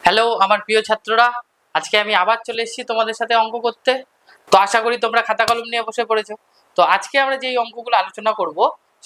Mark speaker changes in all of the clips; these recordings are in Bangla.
Speaker 1: হ্যালো আমার প্রিয় ছাত্ররা, আজকে আমি আবার চলে এসেছি তোমাদের সাথে অঙ্ক করতে। তো আশা করি তোমরা খাতা কলম নিয়ে বসে পড়েছো। তো আজকে আমরা যেই অঙ্কগুলো আলোচনা করব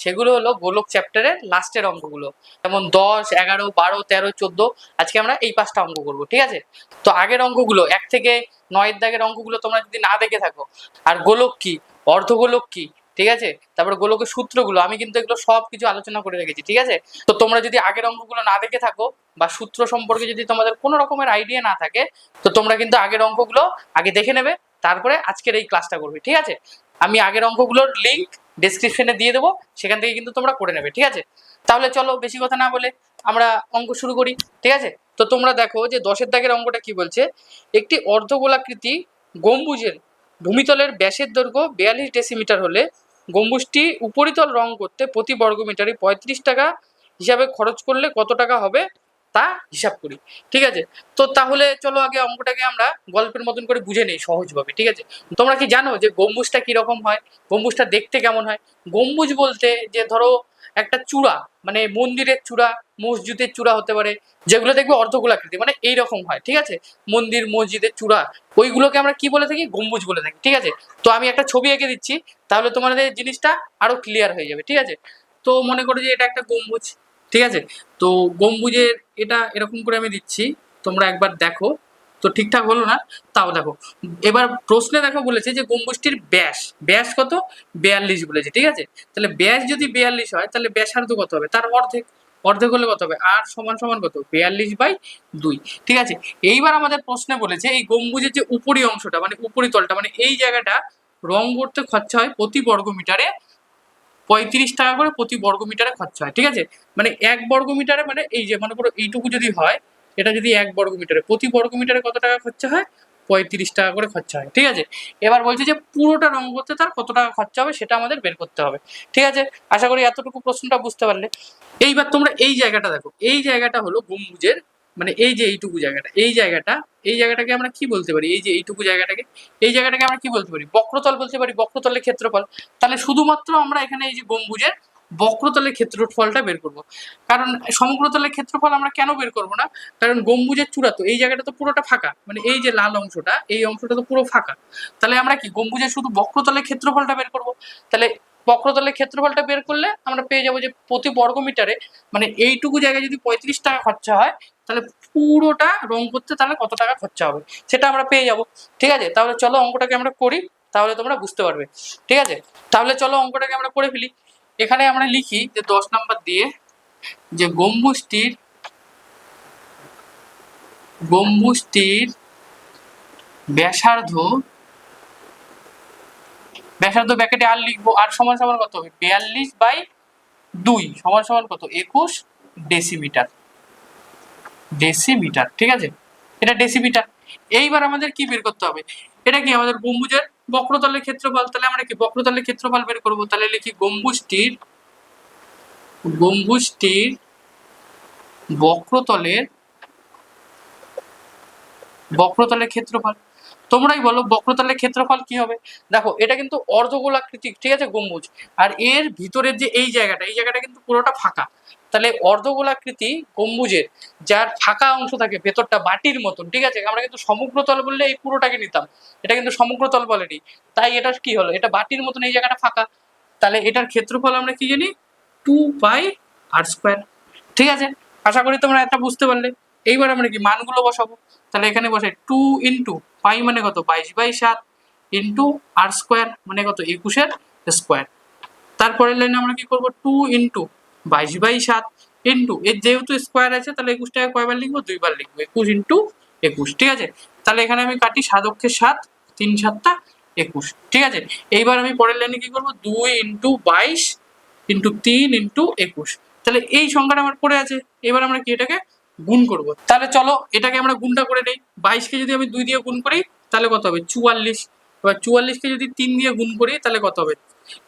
Speaker 1: সেগুলো হলো গোলক চ্যাপ্টারের লাস্টের অঙ্কগুলো, যেমন 10, 11, 12, 13, 14। আজকে আমরা এই 5টা অঙ্ক করব, ঠিক আছে? তো আগের অঙ্কগুলো 1 থেকে 9 দাগের অঙ্কগুলো তোমরা যদি না দেখে থাকো, আর গোলক কি, অর্ধগোলক কি, ঠিক আছে, তারপরে গোলকের সূত্রগুলো আমি কিন্তু এগুলো সব কিছু আলোচনা করে রেখেছি, ঠিক আছে? তো তোমরা যদি আগের অঙ্কগুলো না দেখে থাকো বা সূত্র সম্পর্কে যদি তোমাদের কোনো রকমের আইডিয়া না থাকে, তো তোমরা কিন্তু আগের অঙ্কগুলো আগে দেখে নেবে, তারপরে আজকের এই ক্লাসটা করবে, ঠিক আছে? আমি আগের অঙ্কগুলোর লিঙ্ক ডেসক্রিপশনে দিয়ে দেবো, সেখান থেকে কিন্তু তোমরা করে নেবে, ঠিক আছে? তাহলে চলো বেশি কথা না বলে আমরা অঙ্ক শুরু করি, ঠিক আছে? তো তোমরা দেখো যে 10 দাগের অঙ্কটা কি বলছে। একটি অর্ধগোলাকৃতি গম্বুজের ভূমিতলের ব্যাসের দৈর্ঘ্য 42 ডেসিমিটার হলে গম্বুজটি উপরিতল রং করতে প্রতি বর্গমিটারে 35 টাকা হিসাবে খরচ করলে কত টাকা হবে তা হিসাব করি, ঠিক আছে? তো তাহলে চলো আগে অঙ্কটাকে আমরা গল্পের মতন করে বুঝে নেই সহজভাবে, ঠিক আছে? তোমরা কি জানো যে গম্বুজটা কিরকম হয়, গম্বুজটা দেখতে কেমন হয়? গম্বুজ বলতে যে ধরো একটা চূড়া, মানে মন্দিরের চূড়া, মসজিদের চূড়া হতে পারে, যেগুলো দেখবে অর্ধগোলাকৃতি, মানে এইরকম হয়, ঠিক আছে? মন্দির মসজিদের চূড়া, ওইগুলোকে আমরা কি বলে থাকি? গম্বুজ বলে থাকি, ঠিক আছে? তো আমি একটা ছবি এঁকে দিচ্ছি, তাহলে তোমাদের জিনিসটা আরো ক্লিয়ার হয়ে যাবে, ঠিক আছে? তো মনে করো যে এটা একটা গম্বুজ, ঠিক আছে? তো গম্বুজের এটা এরকম করে আমি দিচ্ছি, তোমরা একবার দেখো। তো ঠিকঠাক হলো না, তাও দেখো। এবার প্রশ্নে দেখো বলেছে যে গম্বুজটির ব্যাস, ব্যাস কত? 42 বলেছে, ঠিক আছে? তাহলে ব্যাস যদি 42 হয়, তাহলে ব্যাসার্ধ কত হবে? তার অর্ধেক। অর্ধেক হলে কত হবে? আর সমান সমান কত? 42/2, ঠিক আছে? এইবার আমাদের প্রশ্নে বলেছে এই গম্বুজের যে উপরি অংশটা, মানে উপরিতলটা, মানে এই জায়গাটা রং করতে খরচা হয় প্রতি বর্গমিটারে 35 টাকা করে প্রতি বর্গমিটারে খরচা হয়, ঠিক আছে? মানে 1 বর্গমিটারে, মানে এই যে মনে করো এইটুকু যদি হয়, এটা যদি 1 বর্গমিটারে, প্রতি বর্গমিটারে কত টাকা খরচা হয়? 35 টাকা করে খরচা হয়, ঠিক আছে? এবার বলছে যে পুরোটা রং করতে তার কত টাকা খরচা হবে সেটা আমাদের বের করতে হবে, ঠিক আছে? আশা করি এতটুকু প্রশ্নটা বুঝতে পারলে। এইবার তোমরা এই জায়গাটা দেখো, এই জায়গাটা হলো গম্বুজের, মানে এই যে এইটুকু জায়গাটা, এই জায়গাটাকে আমরা কি বলতে পারি? এই যে এইটুকু জায়গাটাকে, এই জায়গাটাকে আমরা কি বলতে পারি? বক্রতল বলতে পারি, বক্রতলের ক্ষেত্রফল। তাহলে শুধুমাত্র আমরা এখানে এই যে গম্বুজের বক্রতলের ক্ষেত্রফলটা বের করব, কারণ সমগ্রতলের ক্ষেত্রফল আমরা কেন বের করব না? কারণ গম্বুজের চূড়া তো এই জায়গাটা তো পুরোটা ফাঁকা, মানে এই যে লাল অংশটা, এই অংশটা তো পুরো ফাঁকা। তাহলে আমরা কি গম্বুজের শুধু বক্রতলের ক্ষেত্রফলটা বের করব। তাহলে বক্রতলের ক্ষেত্রফলটা বের করলে আমরা পেয়ে যাবো যে প্রতি বর্গমিটারে, মানে এইটুকু জায়গায় যদি 35 টাকা খরচা হয়, তাহলে পুরোটা রং করতে তাহলে কত টাকা খরচা হবে সেটা আমরা পেয়ে যাব, ঠিক আছে? তাহলে চলো অঙ্কটাকে আমরা করি, তাহলে তোমরা বুঝতে পারবে, ঠিক আছে? তাহলে চলো অঙ্কটাকে আমরা করে ফেলি। এখানে আমরা লিখি যে 10 নাম্বার দিয়ে যে গম্বুজটির ব্যাসার্ধ ব্যাকেটে আর লিখবো, আর সমান সমান কত হবে? 42/2 সমান সমান কত? 21 ডেসিমিটার, ঠিক আছে? এটা ডেসিমিটার। এইবার আমাদের কি বের করতে হবে? এটা কি আমাদের গম্বুজের বক্রতলের ক্ষেত্রফল। তাহলে আমরা কি বক্রতলের ক্ষেত্রফল বের করব? তাহলে লিখি গম্বুজটির বক্রতলের ক্ষেত্রফল। তোমরাই বলো বক্রতলের ক্ষেত্রফল কি হবে? দেখো এটা কিন্তু অর্ধগোলাকৃতি, ঠিক আছে, গম্বুজ। আর এর ভিতরের যে এই জায়গাটা কিন্তু পুরোটা ফাঁকা। তাহলে অর্ধগোলাকৃতি গম্বুজের যার ফাঁকা অংশ থাকে ভেতরটা বাটির মতন, ঠিক আছে? আমরা কিন্তু সমগ্রতল বললে এই পুরোটাকে নিতাম, এটা কিন্তু সমগ্রতল বলেনি। তাই এটা কি হলো? এটা বাটির মতন, এই জায়গাটা ফাঁকা। তাহলে এটার ক্ষেত্রফল আমরা কি জানি? 2πr², ঠিক আছে? আশা করি তোমরা এটা বুঝতে পারলে। এইবার আমরা কি মানগুলো বসাবো। তাহলে এখানে বসাই 2 ইন্টু পাই মানে কত? 22/7 ইন্টু r² মানে কত? 21 তারপরের লাইনে আমরা কি করব? 2 ইন্টু 22/7 ইন্টু এর যেহেতু স্কোয়ার আছে, তাহলে 21টাকে কয়বার লিখবো? 2বার লিখবো, 21 ইন্টু 21, ঠিক আছে? তাহলে এখানে আমি কাটি 7 অক্ষে 7, 3 7 21, ঠিক আছে? এইবার আমি পরের লাইনে কি করব? 2 ইন্টু 22 ইন্টু 3 ইন্টু 21, তাহলে এই সংখ্যাটা আমার পড়ে আছে। এবার আমরা কি এটাকে গুণ করব। তাহলে চলো এটাকে আমরা গুণটা করে নেই। 22কে যদি আমি 2 দিয়ে গুণ করি তাহলে কত হবে? 44। এবার 44কে যদি 3 দিয়ে গুণ করি তাহলে কত হবে?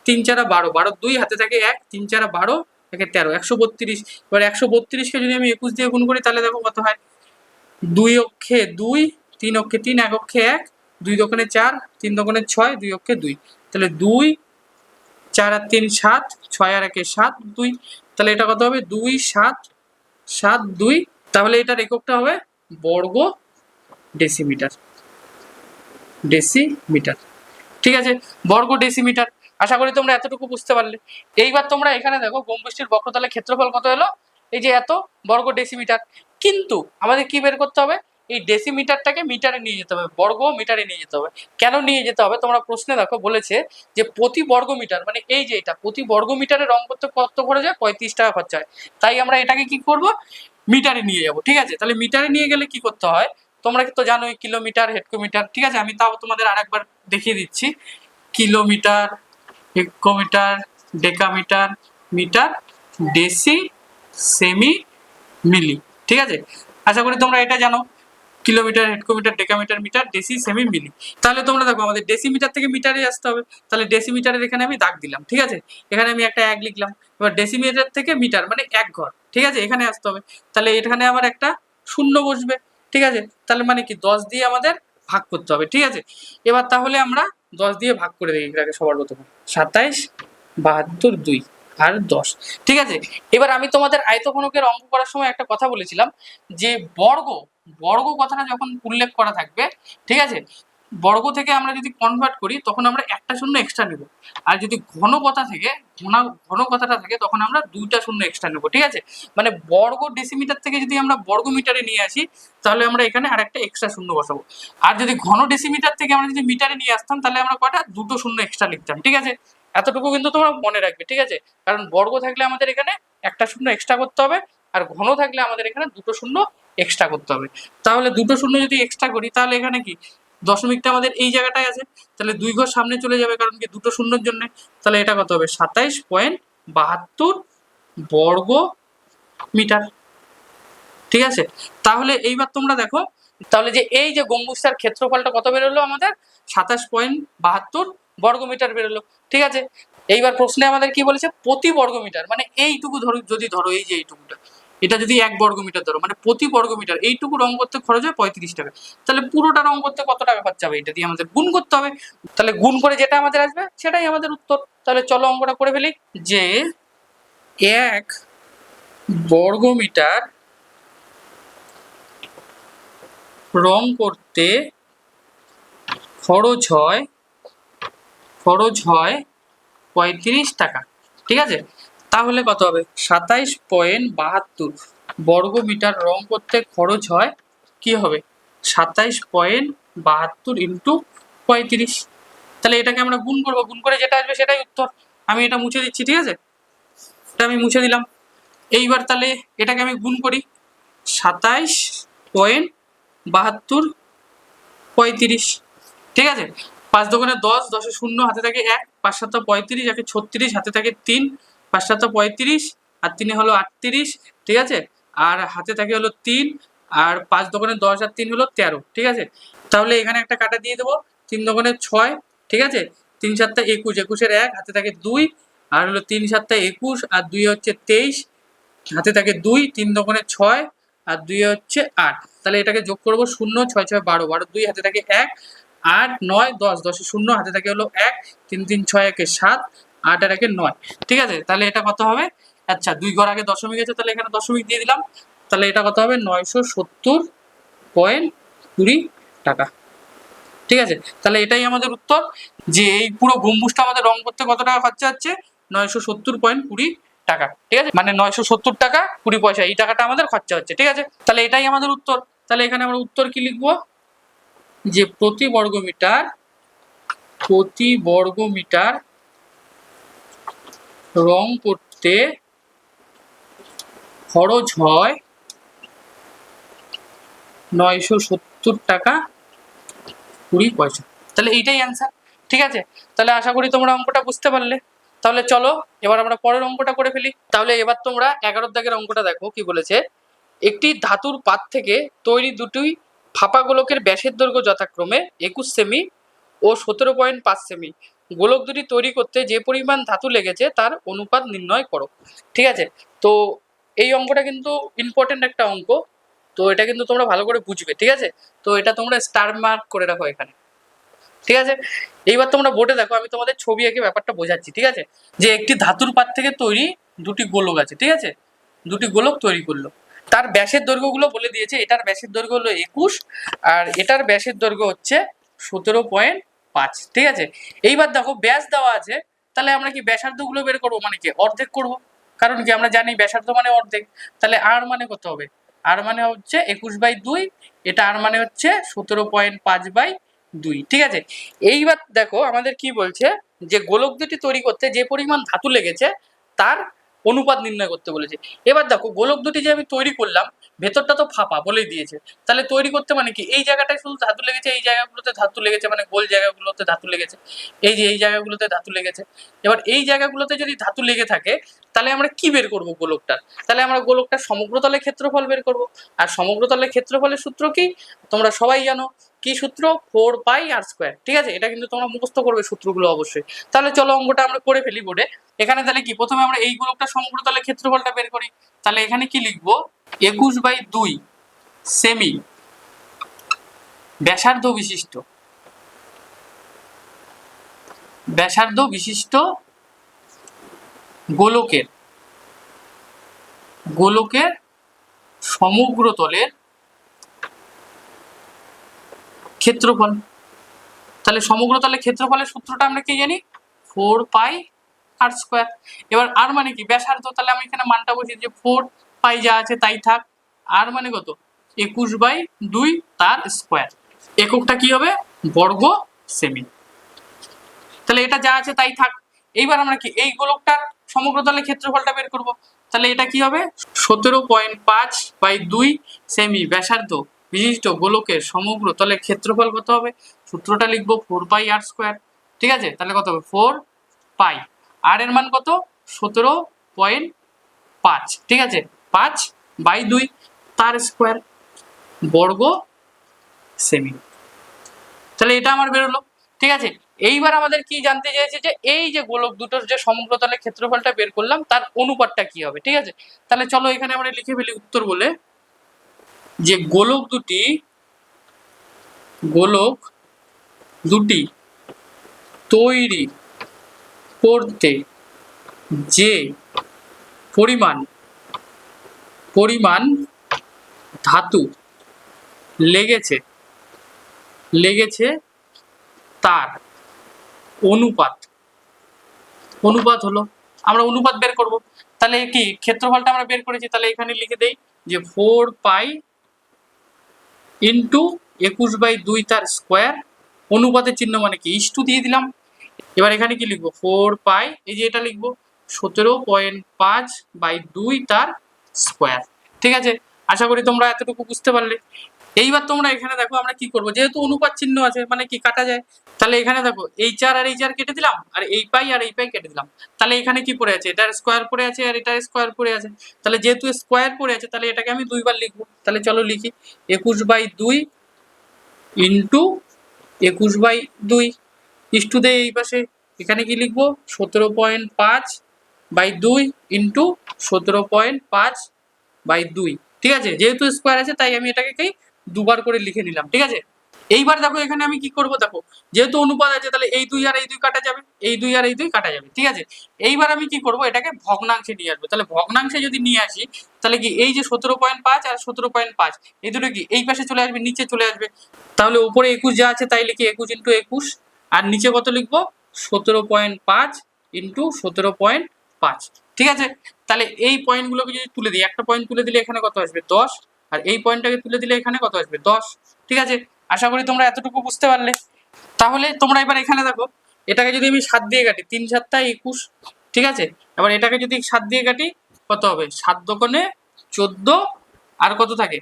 Speaker 1: 3 4 12, 12 2 হাতে থাকে 1, 3 4 12 একে 13, 132। এবার 132কে যদি আমি 21 দিয়ে গুণ করি তাহলে দেখো কত হয়? 2 অক্ষে 2, 3 অক্ষে 3, 1 অক্ষে 1, 2 দোকানে 4, 3 দোকানে 6, 2 অক্ষে 2, তাহলে 2 4 আর 3 7, 6 আর 1 7, 2। তাহলে এটা কত হবে? 2 7 7 2। তাহলে এটার এককটা হবে বর্গ ডেসিমিটার। ডেসিমিটার, ঠিক আছে, বর্গ ডেসিমিটার। আশা করি তোমরা এতটুকু বুঝতে পারলে। এইবার তোমরা এখানে দেখো গম্বুজটির বক্রতলের ক্ষেত্রফল কত হলো, এই যে এত বর্গ ডেসিমিটার। কিন্তু আমাদের কি বের করতে হবে, এই ডেসিমিটারটাকে মিটারে নিয়ে যেতে হবে, বর্গ মিটারে নিয়ে যেতে হবে। কেন নিয়ে যেতে হবে, তোমরা প্রশ্নে দেখো বলেছে যে প্রতি বর্গ মিটার, মানে এই যে এটা প্রতি বর্গ মিটারে রং করতে কত খরচ হয়, 35 টাকা খরচা হয়। তাই আমরা এটাকে কি করব, মিটারে নিয়ে যাব, ঠিক আছে। তাহলে মিটারে নিয়ে গেলে কি করতে হয়, তোমরা তো জানোই কিলোমিটার, হেক্টোমিটার, ঠিক আছে। আমি তাও তোমাদের আরেকবার দেখিয়ে দিচ্ছি, kilometre, hectometre, decametre, metre, deci, centi, milli, ঠিক আছে। আশা করি তোমরা এটা জানো, kilometre, hectometre, decametre, metre, deci, centi, milli. তাহলে তোমরা দেখো আমাদের ডেসিমিটার থেকে মিটারে আসতে হবে, তাহলে ডেসিমিটারের এখানে আমি দাগ দিলাম, ঠিক আছে। এখানে আমি একটা 1 লিখলাম। এবার ডেসিমিটার থেকে মিটার মানে 1 ঘর, ঠিক আছে, এখানে আসতে হবে। তাহলে এখানে আবার একটা শূন্য বসবে, ঠিক আছে। তাহলে মানে কি 10 দিয়ে আমাদের ভাগ করতে হবে, ঠিক আছে। এবার তাহলে আমরা 10 দিয়ে ভাগ করে দিই এটাকে সবার প্রথমে, 27, 72, 2 আর 10, ঠিক আছে। এবার আমি তোমাদের আয়তঘনকের অঙ্ক করার সময় একটা কথা বলেছিলাম যে বর্গ, বর্গ কথাটা যখন উল্লেখ করা থাকবে, ঠিক আছে, বর্গ থেকে আমরা যদি কনভার্ট করি তখন আমরা একটা শূন্য এক্সট্রা নেব। আর যদি ঘন কথা থেকে, ঘন কথাটা থাকে তখন আমরা দুইটা শূন্য এক্সট্রা নেব, ঠিক আছে। মানে বর্গ ডেসিমিটার থেকে যদি আমরা বর্গ মিটারে নিয়ে আসি তাহলে আমরা এখানে আরেকটা এক্সট্রা শূন্য বসাবো। আর যদি ঘন ডেসিমিটার থেকে আমরা যদি মিটারে নিয়ে আসতাম তাহলে আমরা কয়টা, দুটো শূন্য এক্সট্রা লিখতাম, ঠিক আছে। এতটুকু কিন্তু তোমরা মনে রাখবে, ঠিক আছে। কারণ বর্গ থাকলে আমাদের এখানে একটা শূন্য এক্সট্রা করতে হবে, আর ঘন থাকলে আমাদের এখানে দুটো শূন্য এক্সট্রা করতে হবে। তাহলে দুটো শূন্য যদি এক্সট্রা করি তাহলে এখানে কি দশমিকটা আমাদের এই জায়গাটায় আছে, তাহলে 2 ঘর সামনে চলে যাবে, কারণ কি দুটো শূন্যর জন্য। তাহলে এটা কত হবে, 27.72 বর্গ মিটার, ঠিক আছে। তাহলে এইবার তোমরা দেখো, তাহলে যে এই যে গম্বুজটার ক্ষেত্রফলটা কত বেরোলো আমাদের, 27.72 বর্গ মিটার বেরোলো, ঠিক আছে। এইবার প্রশ্নে আমাদের কি বলেছে, প্রতি বর্গ মিটার মানে এইটুকু ধরো, যদি ধরো এই যে এইটুকুটা, এটা যদি 1 বর্গ মিটার ধরো, মানে প্রতি বর্গ মিটার এইটুকু রং করতে খরচ হয় 35 টাকা। তাহলে পুরোটা রং করতে কত টাকা খরচা হবে, এটা দিয়ে আমাদের গুণ করতে হবে। তাহলে গুণ করে যেটা আমাদের আসবে সেটাই আমাদের উত্তর। তাহলে চলো অঙ্কটা করে ফেলি, যে 1 বর্গ মিটার রং করতে খরচ হয় 35 টাকা, ঠিক আছে। তাহলে কত হবে, 27.72 বর্গ মিটার রং করতে খরচ হয়, কি হবে, 27.72 ইন্টু 35। তাহলে এটাকে আমরা গুণ করবো, গুণ করে যেটা আসবে সেটাই উত্তর। আমি এটা মুছে দিচ্ছি, ঠিক আছে, এটা আমি মুছে দিলাম। এইবার তাহলে এটাকে আমি গুণ করি, 27.72 35, ঠিক আছে। 5 দোকানে 10, 10-এ 0, হাতে থাকে 1, 5 7 35, 1 36, হাতে থাকে 3, 5 7 35 আর 3 হলো 38, ঠিক আছে। আর হাতে থাকে হলো 3, আর 5 দোকানে 10 আর 3 হলো 13, ঠিক আছে। তাহলে এখানে একটা কাটা দিয়ে দেবো, 3 দোকানে 6, ঠিক আছে, 3 7 21, 21-এর 1, হাতে থাকে 2, আর হলো 3 7 21 আর 2 হচ্ছে 23, হাতে থাকে 2, 3 দোকানে 6 আর 2 হচ্ছে 8। তাহলে এটাকে যোগ করবো, 0 6 6 12, 12 2 হাতে থাকে 1, 8 9 10, 10-এ 0, হাতে থাকে হলো 1, 3 3 6 1 7, 8 আর 1 9, ঠিক আছে। তাহলে এটা কত হবে, আচ্ছা 2 ঘর আগে দশমিক আছে, তাহলে এখানে দশমিক দিয়ে দিলাম। তাহলে এটা কত হবে, 970.20 টাকা, ঠিক আছে। তাহলে এটাই আমাদের উত্তর, যে এই পুরো গম্বুজটা আমাদের রং করতে কত টাকা খরচা হচ্ছে, 970.20 টাকা, ঠিক আছে। মানে 970 টাকা 20 পয়সা, এই টাকাটা আমাদের খরচা হচ্ছে, ঠিক আছে। তাহলে এটাই আমাদের উত্তর। তাহলে এখানে আমরা উত্তর কি লিখবো, যে প্রতি বর্গ মিটার রং করতে খরচ হয় 970 টাকা 20 পয়সা। তাহলে এইটাই অ্যান্সার, ঠিক আছে। তাহলে আশা করি তোমরা অঙ্কটা বুঝতে পারলে। তাহলে চলো এবার আমরা পরের অঙ্কটা করে ফেলি। তাহলে এবার তোমরা 11 দাগের অঙ্কটা দেখো কি বলেছে, একটি ধাতুর পাত থেকে তৈরি দুটি ফাঁপা গোলকের ব্যাসের দৈর্ঘ্য যথাক্রমে 21 সেমি ও 17.5 সেমি। গোলক দুটি তৈরি করতে যে পরিমাণ ধাতু লেগেছে তার অনুপাত নির্ণয় করো, ঠিক আছে। তো এই অঙ্কটা কিন্তু ইম্পর্টেন্ট একটা অঙ্ক, তো এটা কিন্তু তোমরা ভালো করে বুঝবে, ঠিক আছে। তো এটা তোমরা স্টার মার্ক করে রাখো এখানে, ঠিক আছে। এইবার তোমরা বোর্ডে দেখো, আমি তোমাদের ছবি এঁকে ব্যাপারটা বোঝাচ্ছি, ঠিক আছে। যে একটি ধাতুর পাত থেকে তৈরি দুটি গোলক আছে, ঠিক আছে, দুটি গোলক তৈরি করলো। তার ব্যাসের দৈর্ঘ্যগুলো বলে দিয়েছে, এটার ব্যাসের দৈর্ঘ্য হলো 21 আর এটার ব্যাসের দৈর্ঘ্য হচ্ছে 17.5। ঠিক আছে, এইবার দেখো ব্যাস দেওয়া আছে, তাহলে আমরা কি ব্যাসার্ধগুলো বের করবো, মানে কি অর্ধেক করব, কারণ কি আমরা জানি ব্যাসার্ধ মানে অর্ধেক। তাহলে আর মানে কত হবে, আর মানে হচ্ছে 21/2, এটা আর মানে হচ্ছে 17.5/2। ঠিক আছে, এইবার দেখো আমাদের কি বলছে, যে গোলক দুটি তৈরি করতে যে পরিমাণ ধাতু লেগেছে তার অনুপাত নির্ণয় করতে বলেছে। এবার দেখো গোলক দুটি যে আমি তৈরি করলাম, ভেতরটা তো ফাঁপা বলেই দিয়েছে, তাহলে তৈরি করতে মানে কি এই জায়গাটায় শুধু ধাতু লেগেছে, এই জায়গাগুলোতে ধাতু লেগেছে, মানে গোল জায়গাগুলোতে ধাতু লেগেছে, এই যে এই জায়গাগুলোতে ধাতু লেগেছে। এবার এই জায়গাগুলোতে যদি ধাতু লেগে থাকে তাহলে আমরা কি বের করব গোলকটার, তাহলে আমরা গোলকটার সমগ্রতলের ক্ষেত্রফল বের করব। আর সমগ্রতলের ক্ষেত্রফলের সূত্র কি তোমরা সবাই জানো, কি সূত্র, 4πr²। ঠিক আছে, এটা কিন্তু তোমরা মুখস্থ করবে সূত্রগুলো অবশ্যই। তাহলে চলো অঙ্কটা আমরা করে ফেলি বোর্ডে। এখানে তাহলে কি প্রথমে আমরা এই গোলকটার সমগ্রতলের ক্ষেত্রফলটা বের করি। তাহলে এখানে কি লিখবো, 21/2 সেমি ব্যাসার্ধ বিশিষ্ট গোলকের সমগ্রতলের ক্ষেত্রফল। তাহলে সমগ্রতলের ক্ষেত্রফলের সূত্রটা আমরা কি জানি, 4πr²। এবার আর মানে কি ব্যাসার্ধ, তাহলে আমি এখানে মানটা বসিয়ে যে 4π যা আছে তাই থাক, আর মানে কত 21/2 তার স্কোয়ার, এককটা কি হবে বর্গ সেমি। তাহলে এটা যা আছে তাই থাক। এইবার আমরা কি এই গোলকটার সমগ্রতলের ক্ষেত্রফলটা বের করব। তাহলে এটা কি হবে, 17.5/2 সেমি ব্যাসার্ধ বিশিষ্ট গোলকের সমগ্র তলের ক্ষেত্রফল কত হবে, সূত্রটা লিখবো 4πr²। ঠিক আছে, তাহলে কত হবে 4π, আর এর মান কত 17.5। ঠিক আছে, 5/2 তার স্কোয়ার বর্গ সেমি। তাহলে এটা আমার বেরোলো। ঠিক আছে, এইবার আমাদের কি জানতে চেয়েছে, যে এই যে গোলক দুটোর যে সমগ্রতলের ক্ষেত্রফলটা বের করলাম তার অনুপাতটা কি হবে। ঠিক আছে, তাহলে চলো এখানে আমরা লিখে ফেলি উত্তর বলে, যে গোলক দুটি তৈরি করতে যে পরিমাণ ধাতু লেগেছে তার অনুপাত হলো, আমরা অনুপাত বের করব। তাহলে কি ক্ষেত্রফলটা আমরা বের করেছি, তাহলে এখানে লিখে দেই যে 4π ইন্টু 21/2 তার স্কোয়ার, অনুপাতের চিহ্ন মানে কি ইস্টু দিয়ে দিলাম। এবার এখানে কি লিখবো 4π, এই যে এটা লিখবো 17.5/2 তার স্কোয়ার। ঠিক আছে, আশা করি তোমরা এতটুকু বুঝতে পারলে। এইবার তোমরা এখানে দেখো আমরা কি করব, যেহেতু অনুপাত চিহ্ন আছে মানে কি কাটা যায়, তাহলে এখানে দেখো এই 4 আর এই 4 কেটে দিলাম, আর এই পাই আর এই পাই কেটে দিলাম। তাহলে এখানে কি পড়ে আছে, এটার স্কোয়ার পড়ে আছে আর এটার স্কোয়ার পড়ে আছে। তাহলে যেহেতু স্কোয়ার পড়ে আছে তাহলে এটাকে আমি দুইবার লিখবো। তাহলে চলো লিখি, 21/2 ইন্টু 21/2 ইস্টু দেয় এই পাশে, এখানে কি লিখবো 17.5/2 ইন্টু 17.5/2। ঠিক আছে, যেহেতু স্কোয়ার আছে তাই আমি এটাকে কি দুবার করে লিখে নিলাম। ঠিক আছে, এইবার দেখো এখানে আমি কি করব, দেখো যেহেতু অনুপাত আছে তাহলে এই 2 আর এই 2 কাটা যাবে, এই 2 আর এই 2 কাটা যাবে। ঠিক আছে, এইবার আমি কি করব, এটাকে ভগ্নাংশে নিয়ে আসবো। তাহলে ভগ্নাংশে যদি নিয়ে আসি তাহলে কি এই যে 17.5 আর 17.5 এই দুটো কি এই পাশে চলে আসবে, নিচে চলে আসবে। তাহলে উপরে 21 যা আছে তাই লিখি 21 × 21, আর নিচে কত লিখবো 17.5 ইন্টু 17.5। ঠিক আছে, তাহলে এই পয়েন্টগুলোকে যদি তুলে দিই, একটা পয়েন্ট তুলে দিলে এখানে কত আসবে 10, আর এই পয়েন্টটাকে তুলে দিলে এখানে কত আসবে 10। ঠিক আছে, আশা করি তোমরা এতটুকু বুঝতে পারলে। তাহলে তোমরা এবার এখানে দেখো, এটাকে যদি আমি 7 দিয়ে কাটি, 3 × 7 = 21। ঠিক আছে, এবার এটাকে যদি 7 দিয়ে কাটি কত হবে, 7 × 2 = 14, আর কত থাকে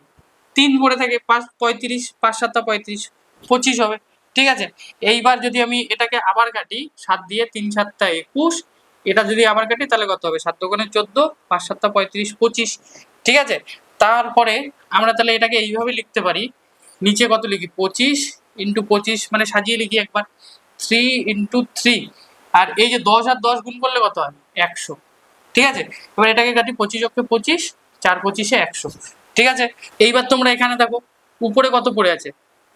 Speaker 1: 3 পড়ে থাকে, 5 35, 5 × 7 = 35, 25 হবে। ঠিক আছে, এইবার যদি আমি এটাকে আবার কাটি 7 দিয়ে, 3 × 7 = 21, এটা যদি আবার কাটি তাহলে কত হবে, 7 × 2 = 14, 5 × 7 = 35, 25। ঠিক আছে, তারপরে আমরা তাহলে এটাকে এইভাবে লিখতে পারি, নিচে কত লিখি 25 × 25, মানে সাজিয়ে লিখি একবার 3 × 3, আর এই যে 10 আর 10 গুণ করলে কত হয় 100। ঠিক আছে, এবার এটাকে কাটি 25 × 25, 4 × 25 = 100। ঠিক আছে, এইবার তোমরা এখানে দেখো উপরে কত পড়ে আছে,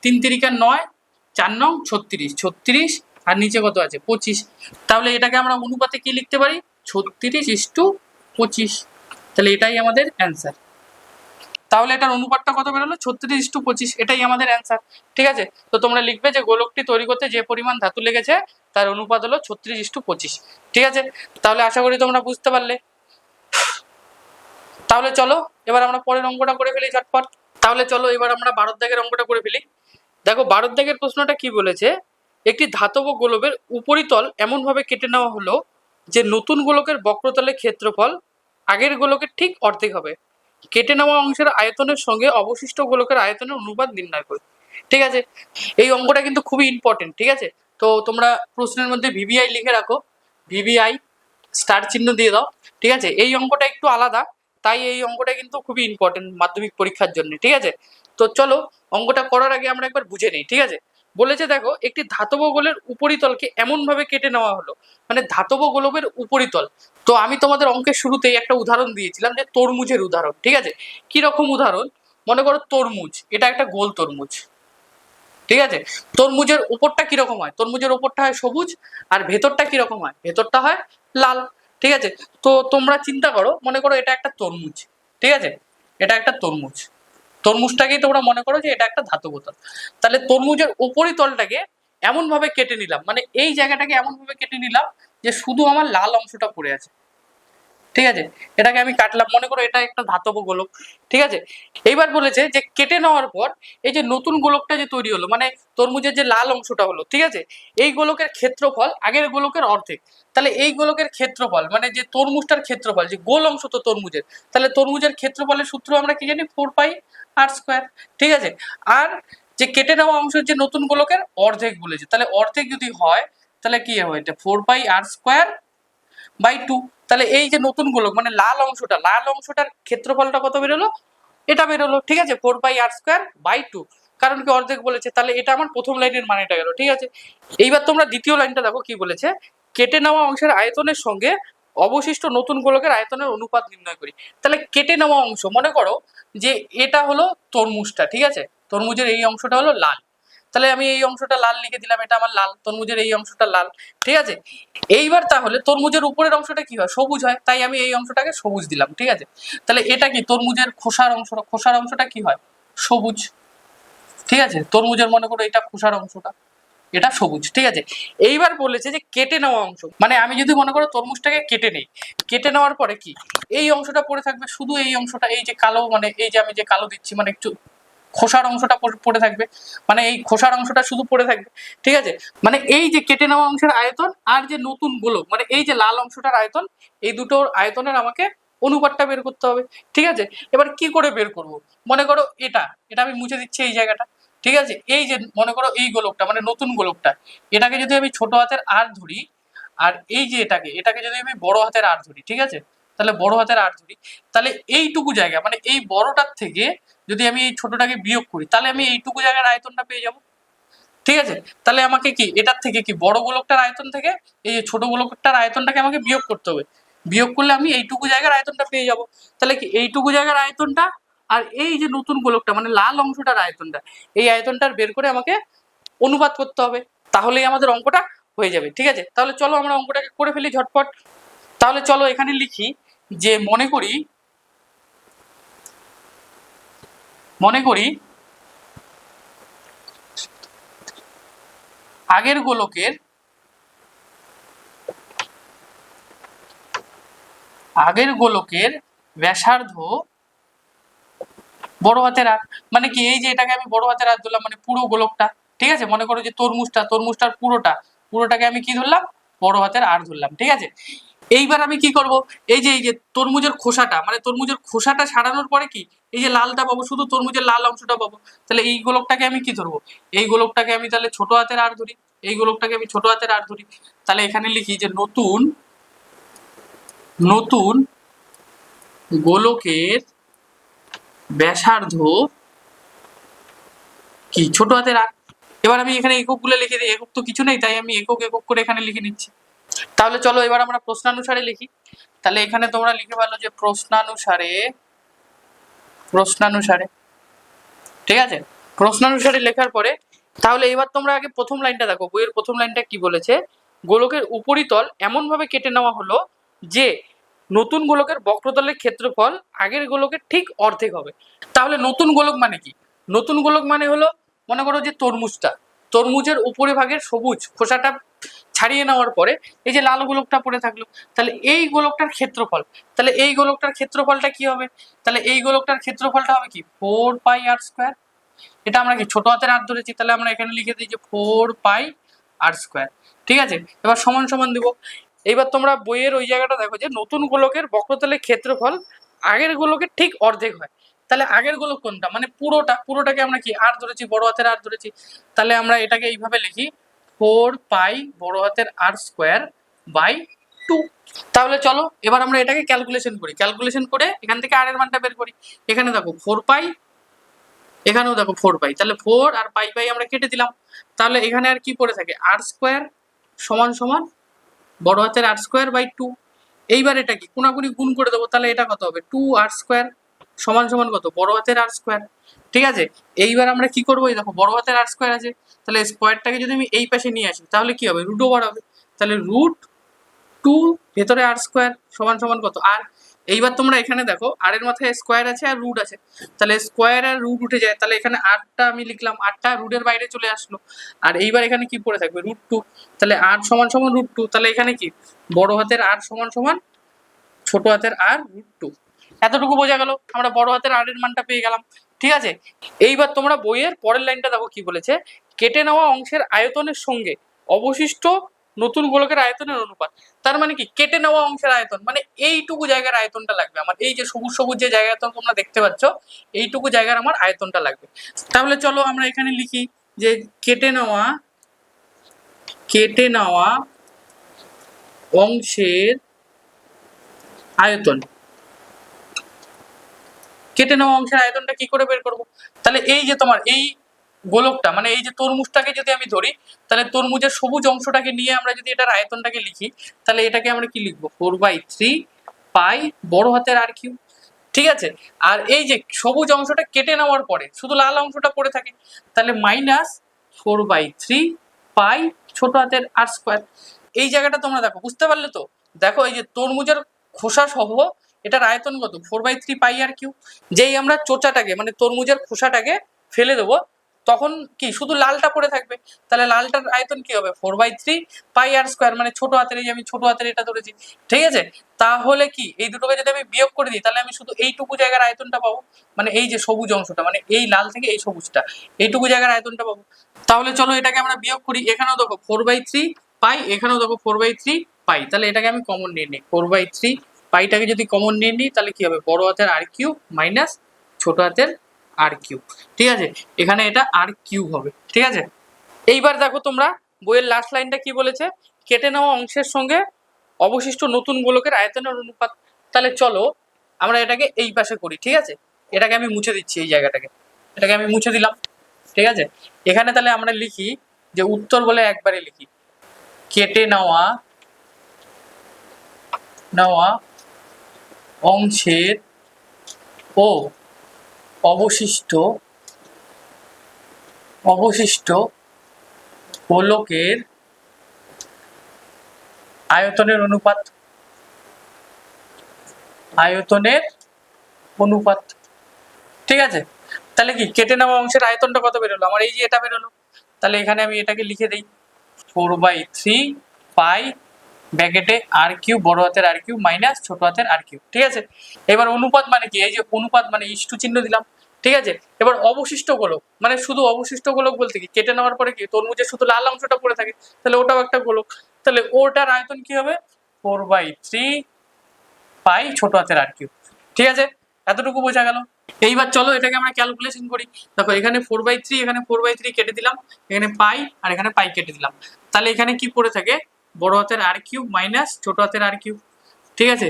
Speaker 1: 3 × 3 = 9, 4 × 9 = 36, আর নিচে কত আছে 25। তাহলে এটাকে আমরা অনুপাতে কি লিখতে পারি, 36:25। তাহলে এটাই আমাদের অ্যান্সার। তাহলে এটার অনুপাতটা কত বেরোলো 36:25, এটাই আমাদের অ্যান্সার। ঠিক আছে, তো তোমরা লিখবে যে গোলকটি তৈরি করতে যে পরিমাণ ধাতু লেগেছে তার অনুপাত হলো 36:25। ঠিক আছে, তাহলে আশা করি তোমরা বুঝতে পারলে। তাহলে চলো এবার আমরা পরের অঙ্কটা করে ফেলি ঝটপট। তাহলে চলো এবার আমরা 12 দাগের অঙ্কটা করে ফেলি। দেখো 12 দাগের প্রশ্নটা কি বলেছে, একটি ধাতব গোলকের উপরিতল এমনভাবে কেটে নেওয়া হলো যে নতুন গোলকের বক্রতলের ক্ষেত্রফল আগের গোলকের ঠিক অর্ধেক হবে। কেটে নেওয়া অংশের আয়তনের সঙ্গে অবশিষ্ট গোলকের আয়তনের অনুপাত নির্ণয় করে। ঠিক আছে, এই অঙ্কটা কিন্তু খুবই ইম্পর্টেন্ট। ঠিক আছে, তো তোমরা প্রশ্নের মধ্যে ভিভিআই লিখে রাখো, ভিভিআই স্টার চিহ্ন দিয়ে দাও। ঠিক আছে, এই অঙ্কটা একটু আলাদা, তাই এই অঙ্কটা কিন্তু খুবই ইম্পর্টেন্ট মাধ্যমিক পরীক্ষার জন্য। ঠিক আছে, তো চলো অঙ্কটা করার আগে আমরা একবার বুঝে নিই। ঠিক আছে, বলেছে দেখো একটি ধাতব গোলের উপরিতলকে এমন ভাবে কেটে নেওয়া হলো, মানে ধাতব গোলকের উপরিতল। তো আমি তোমাদের অঙ্কের শুরুতেই একটা উদাহরণ দিয়েছিলাম যে তরমুজের উদাহরণ। ঠিক আছে, কি রকম উদাহরণ, মনে করো তরমুজ, এটা একটা গোল তরমুজ। ঠিক আছে, তরমুজের উপরটা কিরকম হয়, তরমুজের উপরটা হয় সবুজ, আর ভেতরটা কিরকম হয়, ভেতরটা হয় লাল। ঠিক আছে, তো তোমরা চিন্তা করো, মনে করো এটা একটা তরমুজ। ঠিক আছে, এটা একটা তরমুজ, তরমুজটাকেই তোমরা মনে করো যে এটা একটা ধাতব তল। তাহলে তরমুজের উপরিতলটাকে এমন ভাবে কেটে নিলাম, মানে এই জায়গাটাকে এমন ভাবে কেটে নিলাম যে শুধু আমার লাল অংশটা পড়ে আছে। ঠিক আছে, এটাকে আমি কাটলাম, মনে করো এটা একটা ধাতব গোলক। ঠিক আছে, এইবার বলেছে যে কেটে নেওয়ার পর এই যে নতুন গোলকটা যে তৈরি হলো, মানে তরমুজের যে লাল অংশটা হলো, ঠিক আছে, এই গোলকের ক্ষেত্রফল আগের গোলকের অর্ধেক। তাহলে এই গোলকের ক্ষেত্রফল মানে যে তরমুজটার ক্ষেত্রফল, যে গোল অংশ তো তরমুজের, তাহলে তরমুজের ক্ষেত্রফলের সূত্র আমরা কি জানি, 4πr²। ঠিক আছে, আর যে কেটে নেওয়া অংশের যে নতুন গোলকের অর্ধেক বলেছে, তাহলে অর্ধেক যদি হয় তাহলে কি হবে, এটা 4πr²/2। তাহলে এই যে নতুন গোলক মানে লাল অংশটার ক্ষেত্রফলটা কত বেরোলো, এটা বেরোলো। ঠিক আছে, 4πr²/2, কারণ কি অর্ধেক বলেছে, তাহলে এটা আমার প্রথম লাইনের মানেটা গেল। ঠিক আছে, এইবার তোমরা দ্বিতীয় লাইনটা দেখো কি বলেছে, কেটে নেওয়া অংশের আয়তনের সঙ্গে অবশিষ্ট নতুন গোলকের আয়তনের অনুপাত নির্ণয় করি। তাহলে কেটে নেওয়া অংশ, মনে করো যে এটা হলো তরমুজটা। ঠিক আছে, তরমুজের এই অংশটা হলো লাল, তাহলে আমি এই অংশটা লাল লিখে দিলাম, এটা আমার লাল, তরমুজের এই অংশটা লাল। ঠিক আছে, এইবার তাহলে তরমুজের উপরের অংশটা কি হয়, সবুজ হয়, তাই আমি এই অংশটাকে সবুজ দিলাম। ঠিক আছে, তাহলে এটা কি তরমুজের খোসার অংশটা কি হয়, সবুজ। ঠিক আছে, তরমুজের মনে করো এটা খোসার অংশটা, এটা সবুজ। ঠিক আছে, এইবার বলেছে যে কেটে নেওয়া অংশ, মানে আমি যদি মনে করো তরমুজটাকে কেটে নেই, কেটে নেওয়ার পরে কি এই অংশটা পড়ে থাকবে, শুধু এই অংশটা, এই যে কালো, মানে এই যে আমি যে কালো দিচ্ছি, মানে একটু খোসার অংশটা পড়ে থাকবে, মানে এই খোসার অংশটা শুধু পড়ে থাকবে। ঠিক আছে, মানে এই যে কেটে নেওয়া অংশের আয়তন আর যে নতুন গোলক, মানে এই যে লাল অংশটার আয়তন, এই দুটোর আয়তনের আমাকে অনুপাতটা বের করতে হবে। ঠিক আছে, এবার কি করে বের করব, মনে করো এটা এটা আমি মুছে দিচ্ছি এই জায়গাটা। ঠিক আছে, এই যে মনে করো এই গোলকটা মানে নতুন গোলকটা, এটাকে যদি আমি ছোট হাতের আর ধরি, আর এই যে এটাকে যদি আমি বড় হাতের আর ধরি, ঠিক আছে, তাহলে বড় হাতের আর ধরি, তাহলে এইটুকু জায়গা মানে এই বড়টার থেকে যদি আমি এই ছোটটাকে বিয়োগ করি, তাহলে আমি এইটুকু জায়গার আয়তনটা পেয়ে যাব। ঠিক আছে, তাহলে আমাকে কি এটার থেকে কি বড় গোলকটার আয়তন থেকে এই ছোট গোলকটার আয়তনটাকে আমাকে বিয়োগ করতে হবে, বিয়োগ করলে আমি এইটুকু জায়গার আয়তনটা পেয়ে যাব। তাহলে কি এইটুকু জায়গার আয়তনটা আর এই যে নতুন গোলকটা মানে লাল অংশটার আয়তনটা, এই আয়তনটার বের করে আমাকে অনুপাত করতে হবে, তাহলেই আমাদের অঙ্কটা হয়ে যাবে। ঠিক আছে, তাহলে চলো আমরা অঙ্কটাকে করে ফেলি ঝটপট। তাহলে চলো এখানে লিখি যে মনে করি আগের গোলকের ব্যাসার্ধ বড় হাতের আর, মানে কি এই যে এটাকে আমি বড় হাতের আর ধরলাম, মানে পুরো গোলকটা। ঠিক আছে, মনে করো যে তরমুজটার পুরোটাকে আমি কি ধরলাম, বড় হাতের আর ধরলাম। ঠিক আছে, এইবার আমি কি করব, এই যে তরমুজের খোসাটা, মানে তরমুজের খোসাটা ছাড়ানোর পরে কি এই যে লালটা পাবো, শুধু তরমুজের লাল অংশটা পাবো। তাহলে এই গোলকটাকে আমি কি ধরবো, এই গোলকটাকে আমি তাহলে ছোট হাতের আর ধরি, এই গোলকটাকে আমি ছোট হাতের আর ধরি। তাহলে এখানে লিখি যে নতুন গোলকের ব্যাসার্ধ কি ছোট হাতের আর। এবার আমি এখানে এককগুলো লিখে দিই, একক তো কিছু নেই, তাই আমি একক করে এখানে লিখে নিচ্ছি। তাহলে চলো এবার আমরা প্রশ্নানুসারে লিখি। তাহলে এখানে তোমরা লিখে ভালো যে প্রশ্নানুসারে। ঠিক আছে, প্রশ্নানুসারে লেখার পরে তাহলে এবার তোমরা আগে প্রথম লাইনটা দেখো, বইয়ের প্রথম লাইনটা কি বলেছে, গোলকের উপরিতল এমন ভাবে কেটে নেওয়া হলো যে নতুন গোলকের বক্রতলের ক্ষেত্রফল আগের গোলকের ঠিক অর্ধেক হবে। তাহলে নতুন গোলক মানে কি? নতুন গোলক মানে হলো, মনে করো যে তরমুজটা, তরমুজের উপরে ভাগের সবুজ খোসাটা ছাড়িয়ে নেওয়ার পরে এই যে লাল গোলকটা পড়ে থাকলো, তাহলে এই গোলকটার ক্ষেত্রফল, তাহলে এই গোলকটার ক্ষেত্রফলটা কি হবে? তাহলে এই গোলকটার ক্ষেত্রফলটা হবে কি 4πr²। এটা আমরা কি ছোট হাতের আর ধরেছি, তাহলে আমরা এখানে লিখে দিই যে 4πr²। ঠিক আছে, এবার সমান সমান দিব। এইবার তোমরা বইয়ের ওই জায়গাটা দেখো যে নতুন গোলকের বক্রতলের ক্ষেত্রফল আগের গোলকের ঠিক অর্ধেক হয়। তাহলে আগের গোলক কোনটা, মানে পুরোটাকে আমরা কি আর ধরেছি, বড় হাতের আর ধরেছি। তাহলে আমরা এটাকে এইভাবে লিখি 4π বড় হাতের r²/2। তাহলে চলো এবার আমরা এটাকে ক্যালকুলেশন করি, ক্যালকুলেশন করে এখান থেকে আর এর মানটা বের করি। এখানে দেখো 4π, এখানেও দেখো 4π, তাহলে 4 আর পাই আমরা কেটে দিলাম। তাহলে এখানে আর কি পড়ে থাকে, r² সমান সমান বড় হাতের r²/2। এইবার এটা কি কোনাকুনি গুণ করে দেবো, তাহলে এটা কত হবে 2r² সমান সমান কত, বড় হাতের r²। ঠিক আছে, এইবার আমরা কি করবো, এই দেখো বড় হাতের r² আছে, তাহলে স্কোয়ারটাকে যদি আমি এই পাশে নিয়ে আসি তাহলে কি হবে, রুট ওভার হবে। তাহলে √2 ভেতরে r² সমান সমান কত আর। এইবার তোমরা এখানে দেখো আর এর মাথায় স্কোয়ার আছে আর রুট আছে, তাহলে স্কোয়ার আর রুট উঠে যায়, তাহলে এখানে আরটা আমি লিখলাম, আরটা রুটের বাইরে চলে আসলো। আর এইবার এখানে কি পড়ে থাকবে, √2, তাহলে আর সমান সমান √2, তাহলে এখানে কি বড় হাতের আর সমান সমান ছোট হাতের আর √2। এতটুকু বোঝা গেল, আমরা বড় হাতের আর এর মানটা পেয়ে গেলাম। ঠিক আছে, এইবার তোমরা বইয়ের পরের লাইনটা দেখো কি বলেছে, কেটে নেওয়া অংশের আয়তনের সঙ্গে অবশিষ্ট নতুন গোলকের আয়তনের অনুপাত। তার মানে কি, কেটে নেওয়া অংশের আয়তন মানে এইটুকু জায়গার আয়তনটা লাগবে আমার, এই যে সবুজ সবুজ যে জায়গাটা তোমরা দেখতে পাচ্ছ, এইটুকু জায়গার আমার আয়তনটা লাগবে। তাহলে চলো আমরা এখানে লিখি যে কেটে নেওয়া অংশের আয়তন। কেটে নেওয়া অংশের আয়তনটা কি করে বের করব? তাহলে এই যে তোমার এই গোলকটা মানে এই যে তরমুজটাকে যদি আমি ধরি, তাহলে তরমুজের সবুজ অংশটাকে নিয়ে আমরা যদি এটার আয়তনটাকে লিখি, তাহলে এটাকে আমরা কি লিখবো, 4/3 বড় হাতের r কিউব। ঠিক আছে, আর এই যে সবুজ অংশটা কেটে নেওয়ার পরে শুধু লাল অংশটা পড়ে থাকে, তাহলে -4/3 ছোট হাতের r²। এই জায়গাটা তোমরা দেখো, বুঝতে পারলে তো? দেখো এই যে তরমুজের খোসা সহ এটার আয়তন কত, 4/3 r কিউব। যেই আমরা চোচাটাকে মানে তরমুজের খোসাটাকে ফেলে দেবো, তখন কি শুধু লালটা পড়ে থাকবে, তাহলে লালটার আয়তন কি হবে 4/3 মানে ছোট হাতের, এই আমি ছোট হাতের এটা ধরেছি। ঠিক আছে, তাহলে কি এই দুটোকে যদি আমি বিয়োগ করে দিই, তাহলে আমি শুধু এইটুকু জায়গার আয়তনটা পাবো, মানে এই যে সবুজ অংশটা মানে এই লাল থেকে এই সবুজটা, এইটুকু জায়গার আয়তনটা পাবো। তাহলে চলো এটাকে আমরা বিয়োগ করি, এখানেও দেখো 4/3, এখানেও দেখো 4/3, তাহলে এটাকে আমি কমন নিয়ে নিই, 4/3টাকে যদি কমন নিয়ে নিই তাহলে কি হবে, বড় হাতের r³ মাইনাস ছোট হাতের r³। ঠিক আছে, এখানে এটা r³ হবে। ঠিক আছে, এইবার দেখো তোমরা বইয়ের লাস্ট লাইনটা কি বলেছে, কেটে নেওয়া অংশের সঙ্গে অবশিষ্ট নতুন গোলকের আয়তনের অনুপাত। তাহলে চলো আমরা এটাকে এই পাশে করি। ঠিক আছে, এটাকে আমি মুছে দিচ্ছি, এই জায়গাটাকে এটাকে আমি মুছে দিলাম। ঠিক আছে, এখানে তাহলে আমরা লিখি যে উত্তর বলে একবারে লিখি, কেটে নেওয়া অংশের ও অবশিষ্ট গোলকের আয়তনের অনুপাত। ঠিক আছে, তাহলে কি কেটে নেওয়া অংশের আয়তনটা কত বেরোলো আমার, এই যে এটা বেরোলো। তাহলে এখানে আমি এটাকে লিখে দিই 4/3 ব্র্যাকেটে r³ বড় হাতের r³ মাইনাস ছোট হাতের r³। ঠিক আছে, এবার অনুপাত মানে কি, এই যে অনুপাত মানে ইস্টু চিহ্ন দিলাম। ঠিক আছে, এবার অবশিষ্ট গোলক মানে শুধু অবশিষ্ট গোলক বলতে কি, কেটে নেওয়ার পরে কি তরমুজের শুধু লাল অংশটা পড়ে থাকে, তাহলে ওটাও একটা গোলক, তাহলে ওটার আয়তন কি হবে 4/3 ছোট হাতের r³। ঠিক আছে, এতটুকু বোঝা গেল। এইবার চলো এটাকে আমরা ক্যালকুলেশন করি। দেখো এখানে 4/3, এখানে 4/3 কেটে দিলাম, এখানে আর এখানে কেটে দিলাম, তাহলে এখানে কি পড়ে থাকে, বড় হাতের r³ মাইনাস ছোট হাতের r³। ঠিক আছে,